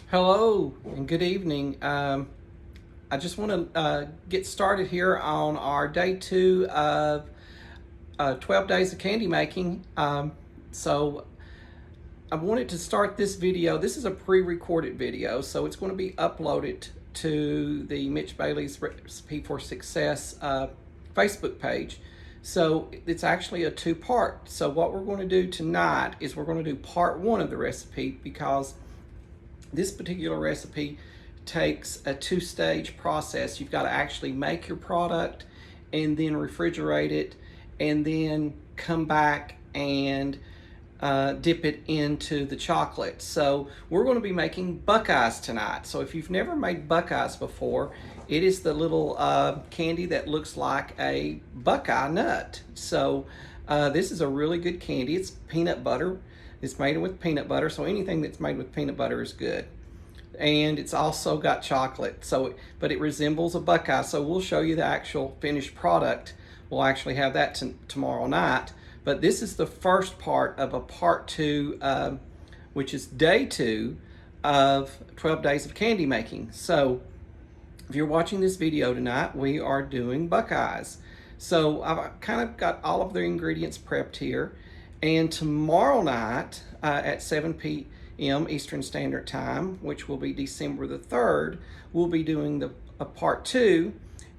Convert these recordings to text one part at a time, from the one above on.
Hello and good evening. I just want to get started here on our day 2 of 12 days of candy making. So I wanted to start this video. This is a pre-recorded video, so it's going to be uploaded to the Mitch Bailey's Recipe for Success Facebook page. So it's actually a two-part. So what we're going to do tonight is we're going to do part 1 of the recipe, because this particular recipe takes a two-stage process. You've got to actually make your product and then refrigerate it and then come back and dip it into the chocolate. So we're going to be making Buckeyes tonight. So if you've never made Buckeyes before, it is the little candy that looks like a Buckeye nut. So this is a really good candy. It's peanut butter. It's made with peanut butter, so anything that's made with peanut butter is good. And it's also got chocolate, but it resembles a Buckeye. So we'll show you the actual finished product. We'll actually have that tomorrow night. But this is the first part of a part 2, which is day 2 of 12 days of candy making. So if you're watching this video tonight, we are doing Buckeyes. So I've kind of got all of the ingredients prepped here. And tomorrow night at 7 p.m. Eastern Standard Time, which will be December the 3rd, we'll be doing a part 2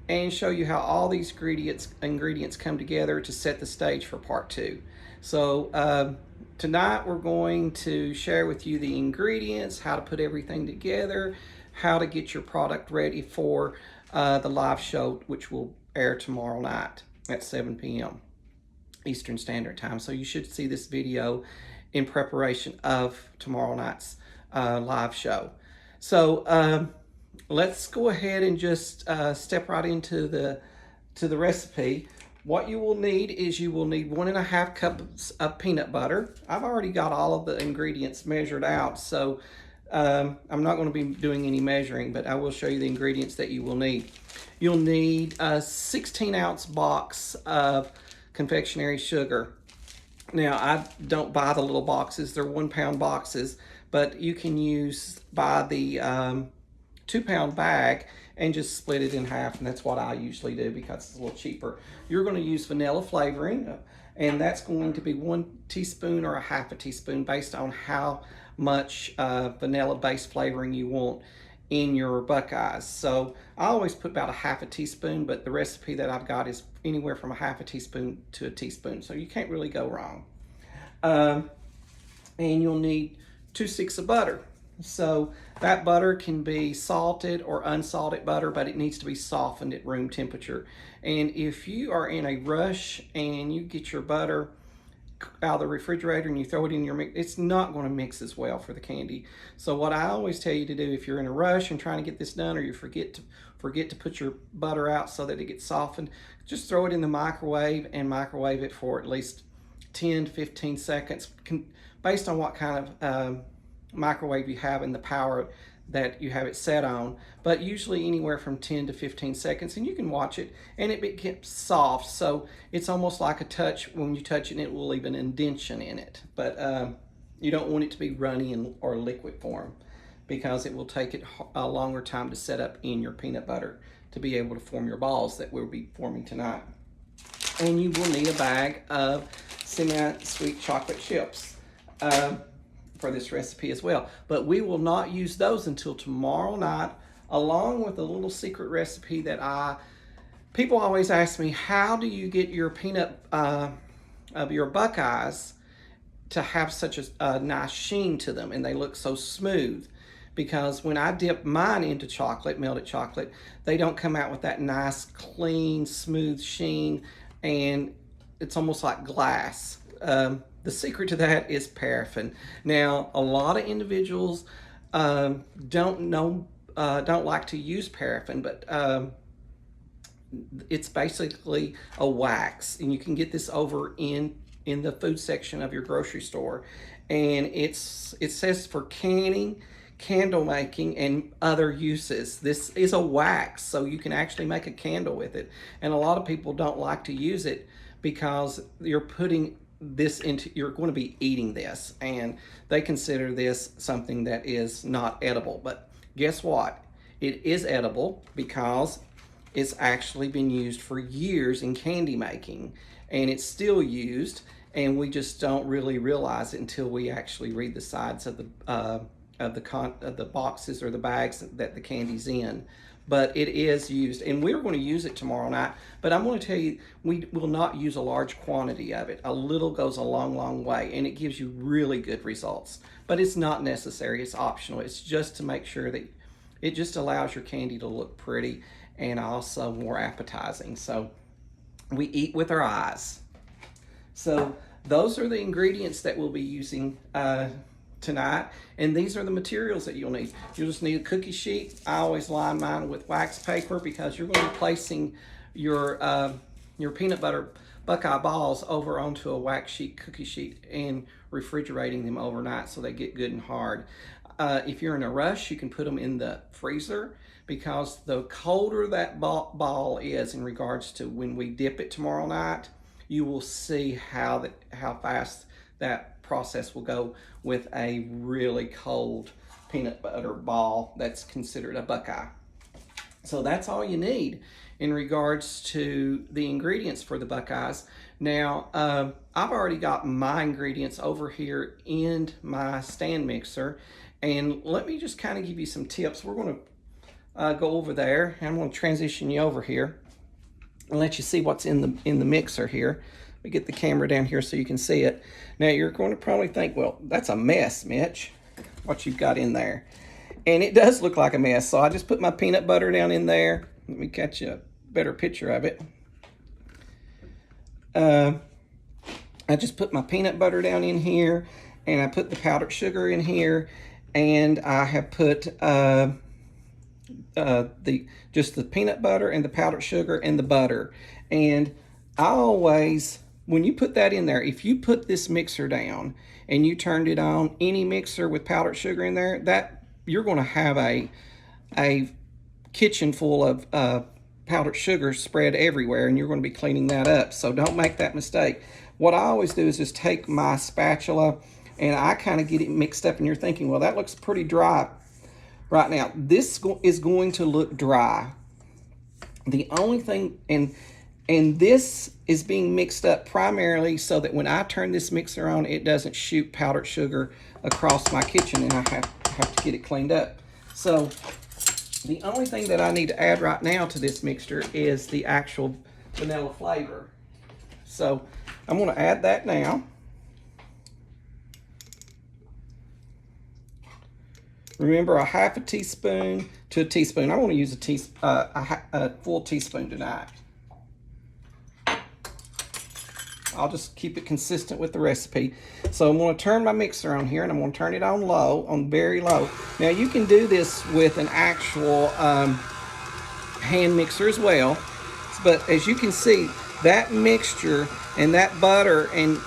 and show you how all these ingredients come together to set the stage for part 2. So tonight we're going to share with you the ingredients, how to put everything together, how to get your product ready for the live show, which will air tomorrow night at 7 p.m. Eastern Standard Time. So you should see this video in preparation of tomorrow night's live show. So let's go ahead and just step right into the recipe. What you will need is you will need 1.5 cups of peanut butter. I've already got all of the ingredients measured out, so I'm not going to be doing any measuring, but I will show you the ingredients that you will need. You'll need a 16-ounce box of confectionery sugar. Now, I don't buy the little boxes. They're 1-pound boxes, but you can buy the 2-pound bag and just split it in half, and that's what I usually do because it's a little cheaper. You're going to use vanilla flavoring, and that's going to be 1 teaspoon or 1/2 teaspoon based on how much vanilla-based flavoring you want in your Buckeyes. So I always put about 1/2 teaspoon, but the recipe that I've got is anywhere from 1/2 teaspoon to a teaspoon, so you can't really go wrong. And you'll need 2 sticks of butter. So that butter can be salted or unsalted butter, but it needs to be softened at room temperature. And if you are in a rush and you get your butter out of the refrigerator and you throw it in your mix, it's not going to mix as well for the candy. So what I always tell you to do, if you're in a rush and trying to get this done, or you forget to put your butter out so that it gets softened, just throw it in the microwave and microwave it for at least 10 to 15 seconds, based on what kind of microwave you have and the power that you have it set on, but usually anywhere from 10 to 15 seconds, and you can watch it and it becomes soft, so it's almost like a touch. When you touch it, it will leave an indentation in it, but you don't want it to be runny or liquid form, because it will take it a longer time to set up in your peanut butter to be able to form your balls that we'll be forming tonight. And you will need a bag of semi-sweet chocolate chips for this recipe as well, but we will not use those until tomorrow night, along with a little secret recipe that people always ask me, how do you get your peanut of your Buckeyes to have such a nice sheen to them and they look so smooth? Because when I dip mine into chocolate, melted chocolate, they don't come out with that nice, clean, smooth sheen, and it's almost like glass. The secret to that is paraffin. Now, a lot of individuals don't like to use paraffin, but it's basically a wax, and you can get this over in the food section of your grocery store, and it says for canning, candle making, and other uses. This is a wax, so you can actually make a candle with it, and a lot of people don't like to use it because you're putting this into, you're going to be eating this, and they consider this something that is not edible. But guess what? It is edible because it's actually been used for years in candy making, and it's still used, and we just don't really realize it until we actually read the sides of the boxes or the bags that the candy's in. But it is used, and we're going to use it tomorrow night. But I'm going to tell you, we will not use a large quantity of it. A little goes a long, long way, and it gives you really good results. But it's not necessary. It's optional. It's just to make sure that it just allows your candy to look pretty and also more appetizing. So we eat with our eyes. So those are the ingredients that we'll be using tonight, and these are the materials that you'll need. You'll just need a cookie sheet. I always line mine with wax paper because you're going to be placing your peanut butter Buckeye balls over onto a wax sheet, cookie sheet, and refrigerating them overnight so they get good and hard. If you're in a rush, you can put them in the freezer, because the colder that ball is in regards to when we dip it tomorrow night, you will see how fast that process will go with a really cold peanut butter ball that's considered a Buckeye. So that's all you need in regards to the ingredients for the Buckeyes. Now, I've already got my ingredients over here in my stand mixer, and let me just kind of give you some tips. We're going to go over there, and I'm going to transition you over here and let you see what's in the mixer here. Let me get the camera down here so you can see it. Now, you're going to probably think, well, that's a mess, Mitch, what you've got in there. And it does look like a mess. So I just put my peanut butter down in there. Let me catch a better picture of it. I just put my peanut butter down in here, and I put the powdered sugar in here, and I have put just the peanut butter and the powdered sugar and the butter. And I always, when you put that in there, if you put this mixer down and you turned it on, any mixer with powdered sugar in there, that you're going to have a kitchen full of powdered sugar spread everywhere, and you're going to be cleaning that up. So don't make that mistake. What I always do is just take my spatula and I kind of get it mixed up, and you're thinking, well, that looks pretty dry right now. This is going to look dry. The only thing, and this is being mixed up primarily so that when I turn this mixer on, it doesn't shoot powdered sugar across my kitchen, and I have to get it cleaned up. So the only thing that I need to add right now to this mixture is the actual vanilla flavor. So I'm going to add that now. Remember, a half a teaspoon to a teaspoon. I want to use a full teaspoon tonight. I'll just keep it consistent with the recipe. So I'm going to turn my mixer on here, and I'm going to turn it on low, on very low. Now you can do this with an actual hand mixer as well. But as you can see, that mixture and that butter and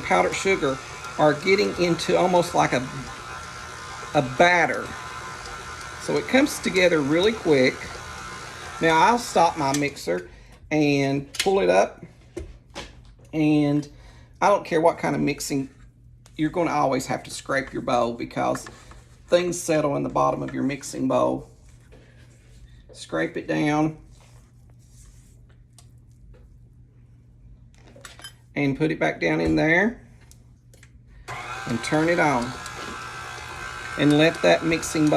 powdered sugar are getting into almost like a batter. So it comes together really quick. Now I'll stop my mixer and pull it up. And I don't care what kind of mixing, you're going to always have to scrape your bowl because things settle in the bottom of your mixing bowl. Scrape it down and put it back down in there and turn it on. And let that mixing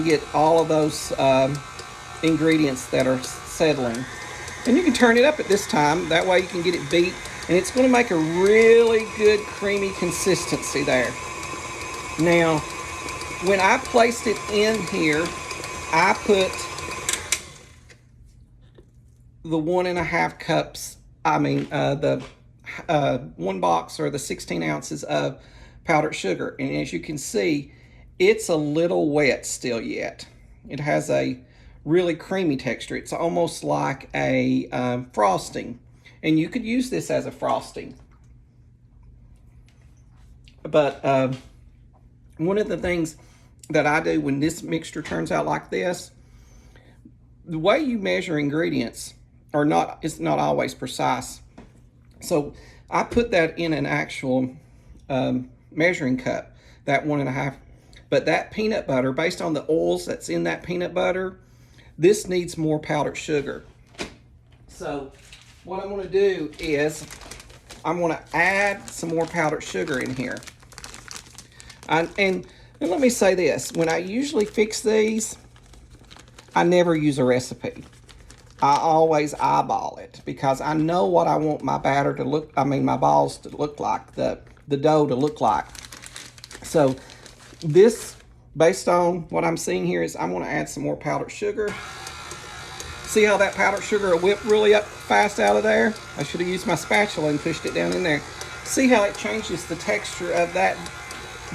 get all of those ingredients that are settling. And you can turn it up at this time, that way you can get it beat, and it's going to make a really good creamy consistency there. Now, when I placed it in here, I put the 1.5 cups, the 1 box or the 16 ounces of powdered sugar. And as you can see, it's a little wet still yet. It has a really creamy texture. It's almost like a frosting, and you could use this as a frosting. But one of the things that I do when this mixture turns out like this, the way you measure ingredients it's not always precise. So I put that in an actual measuring cup, that 1.5. But that peanut butter, based on the oils that's in that peanut butter, this needs more powdered sugar. So what I'm going to do is I'm going to add some more powdered sugar in here. And let me say this, when I usually fix these, I never use a recipe. I always eyeball it because I know what I want my batter to look, my balls to look like, the dough to look like. So this, based on what I'm seeing here, is I'm going to add some more powdered sugar. See how that powdered sugar whipped really up fast out of there? I should have used my spatula and pushed it down in there. See how it changes the texture of that,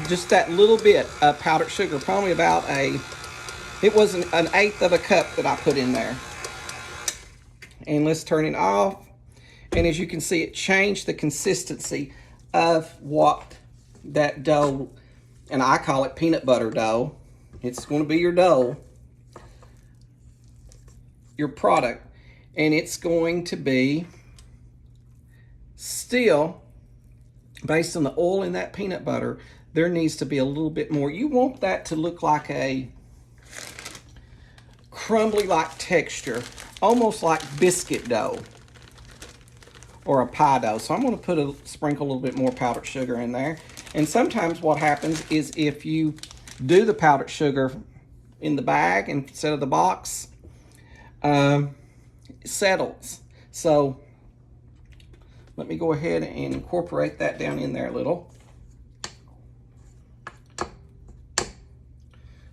just that little bit of powdered sugar, probably about it was an 1/8 of a cup that I put in there. And let's turn it off. And as you can see, it changed the consistency of what that dough, and I call it peanut butter dough. It's going to be your dough, your product, and it's going to be still, based on the oil in that peanut butter, there needs to be a little bit more. You want that to look like a crumbly like texture, almost like biscuit dough or a pie dough. So I'm going to sprinkle a little bit more powdered sugar in there. And sometimes what happens is if you do the powdered sugar in the bag instead of the box, it settles. So let me go ahead and incorporate that down in there a little,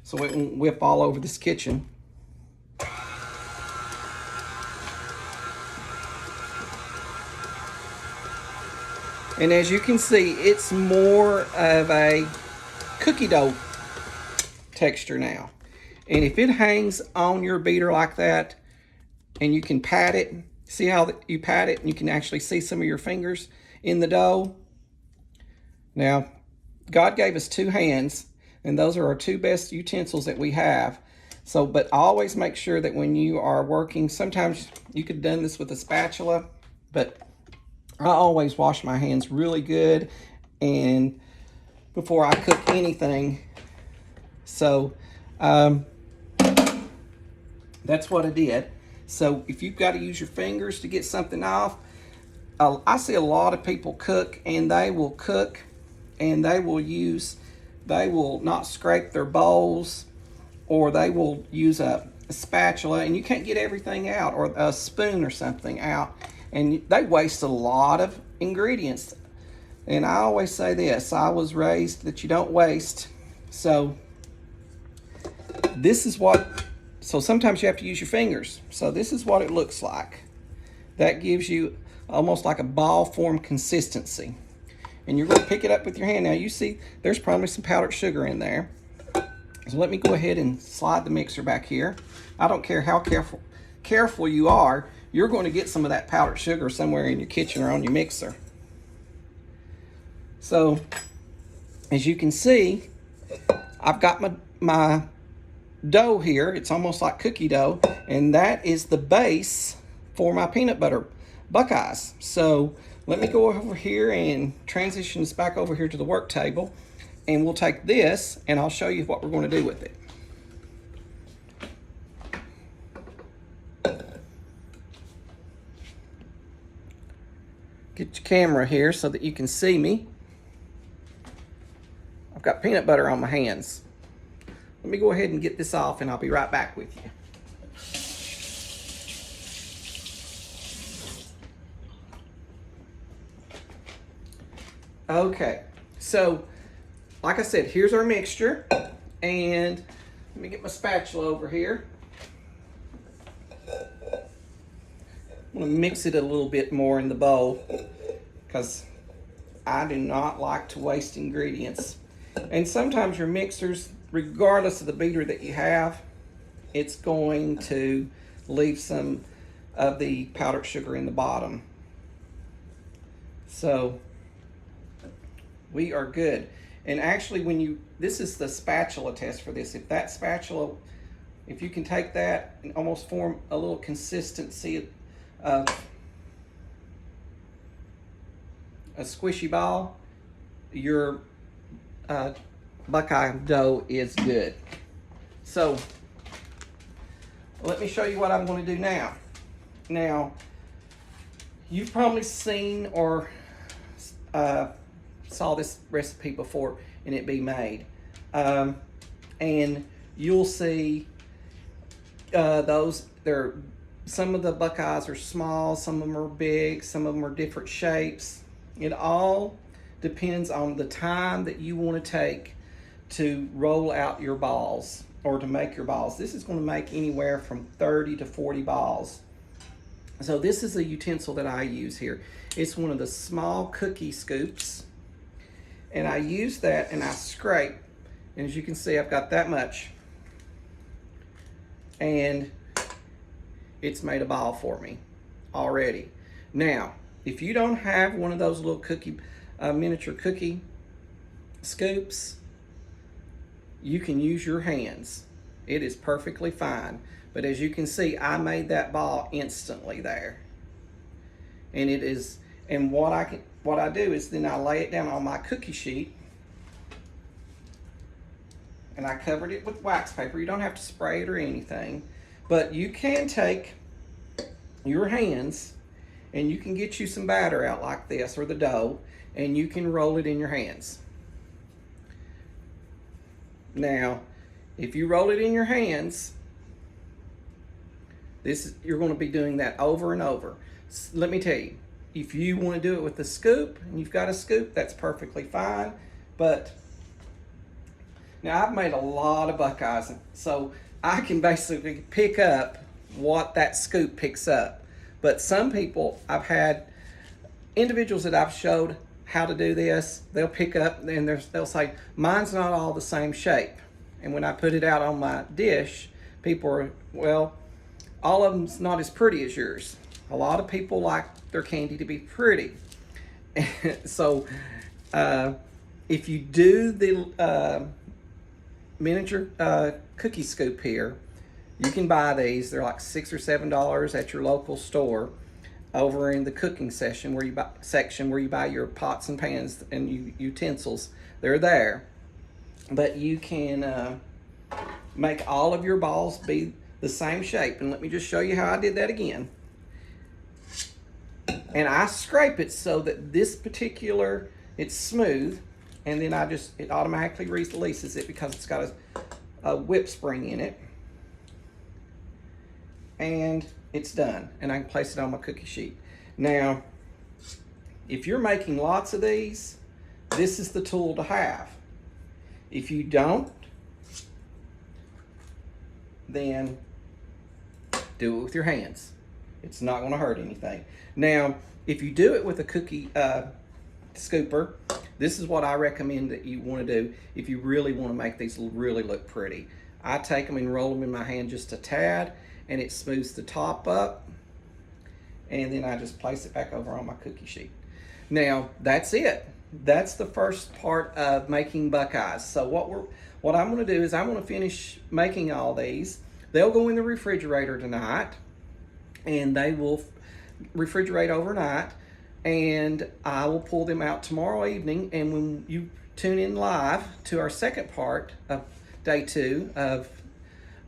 so it won't whip all over this kitchen. And as you can see, it's more of a cookie dough texture now. And if it hangs on your beater like that, and you can pat it, see how you pat it, and you can actually see some of your fingers in the dough. Now, God gave us 2 hands, and those are our 2 best utensils that we have. So, but always make sure that when you are working, sometimes you could have done this with a spatula, but I always wash my hands really good and before I cook anything. So that's what I did. So if you've got to use your fingers to get something off, I see a lot of people cook and they will not scrape their bowls, or they will use a spatula, and you can't get everything out, or a spoon or something out. And they waste a lot of ingredients. And I always say this, I was raised that you don't waste. So sometimes you have to use your fingers. So this is what it looks like. That gives you almost like a ball form consistency. And you're going to pick it up with your hand. Now you see there's probably some powdered sugar in there. So let me go ahead and slide the mixer back here. I don't care how careful you are, you're going to get some of that powdered sugar somewhere in your kitchen or on your mixer. So, as you can see, I've got my dough here. It's almost like cookie dough, and that is the base for my peanut butter Buckeyes. So, let me go over here and transition this back over here to the work table, and we'll take this, and I'll show you what we're going to do with it. Get your camera here so that you can see me. I've got peanut butter on my hands. Let me go ahead and get this off, and I'll be right back with you. Okay, so like I said, here's our mixture, and let me get my spatula over here. I'm going to mix it a little bit more in the bowl because I do not like to waste ingredients. And sometimes your mixers, regardless of the beater that you have, it's going to leave some of the powdered sugar in the bottom. So we are good. And actually, this is the spatula test for this. If you can take that and almost form a little consistency a squishy ball, your Buckeye dough is good. So let me show you what I'm going to do now. Now, you've probably seen or saw this recipe before and it be made. And you'll see some of the Buckeyes are small, some of them are big, some of them are different shapes. It all depends on the time that you want to take to roll out your balls or to make your balls. This is going to make anywhere from 30 to 40 balls. So this is a utensil that I use here. It's one of the small cookie scoops. And I use that and I scrape. And as you can see, I've got that much. And it's made a ball for me already. Now, if you don't have one of those little miniature cookie scoops, you can use your hands. It is perfectly fine. But as you can see, I made that ball instantly there. And it is, and what I do is then I lay it down on my cookie sheet and I covered it with wax paper. You don't have to spray it or anything, but you can take your hands and you can get you some batter out like this or the dough and you can roll it in your hands. Now, if you roll it in your hands, you're going to be doing that over and over. Let me tell you, if you want to do it with a scoop and you've got a scoop, that's perfectly fine. But now I've made a lot of Buckeyes, so I can basically pick up what that scoop picks up. But some people, I've had individuals that I've showed how to do this, they'll pick up and they'll say, mine's not all the same shape. And when I put it out on my dish, people are, well, all of them's not as pretty as yours. A lot of people like their candy to be pretty. So if you do the miniature cookie scoop here, you can buy these. They're like $6 or $7 at your local store over in the cooking section where you buy your pots and pans and utensils. They're there. But you can make all of your balls be the same shape. And let me just show you how I did that again. And I scrape it so that this particular, it's smooth, and then it automatically releases it because it's got a whip spring in it. And it's done, and I can place it on my cookie sheet. Now, if you're making lots of these, this is the tool to have. If you don't, then do it with your hands. It's not going to hurt anything. Now, if you do it with a cookie scooper, this is what I recommend that you want to do if you really want to make these really look pretty. I take them and roll them in my hand just a tad, and it smooths the top up, and then I just place it back over on my cookie sheet. Now, that's it. That's the first part of making Buckeyes. So what I'm going to do is I'm going to finish making all these. They'll go in the refrigerator tonight, and they will refrigerate overnight, and I will pull them out tomorrow evening. And when you tune in live to our second part of day 2 of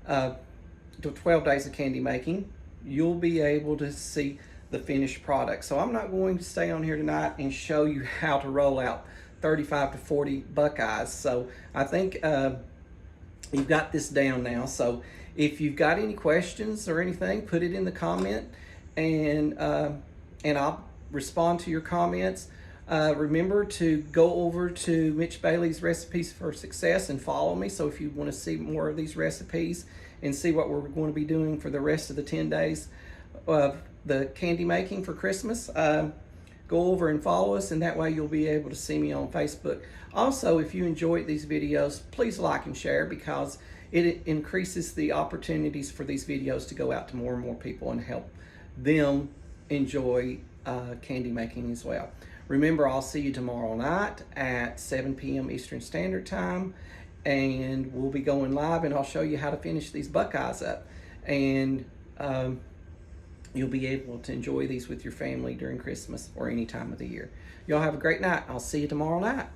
the 12 days of candy making, you'll be able to see the finished product. So I'm not going to stay on here tonight and show you how to roll out 35 to 40 Buckeyes. So I think you've got this down now. So if you've got any questions or anything, put it in the comment, and I'll respond to your comments. Remember to go over to Mitch Bailey's Recipes for Success and follow me. So if you want to see more of these recipes and see what we're going to be doing for the rest of the 10 days of the candy making for Christmas, go over and follow us, and that way you'll be able to see me on Facebook. Also, if you enjoyed these videos, please like and share, because it increases the opportunities for these videos to go out to more and more people and help them enjoy candy making as well. Remember, I'll see you tomorrow night at 7 p.m. Eastern Standard Time, and we'll be going live, and I'll show you how to finish these Buckeyes up. And you'll be able to enjoy these with your family during Christmas or any time of the year. Y'all have a great night. I'll see you tomorrow night.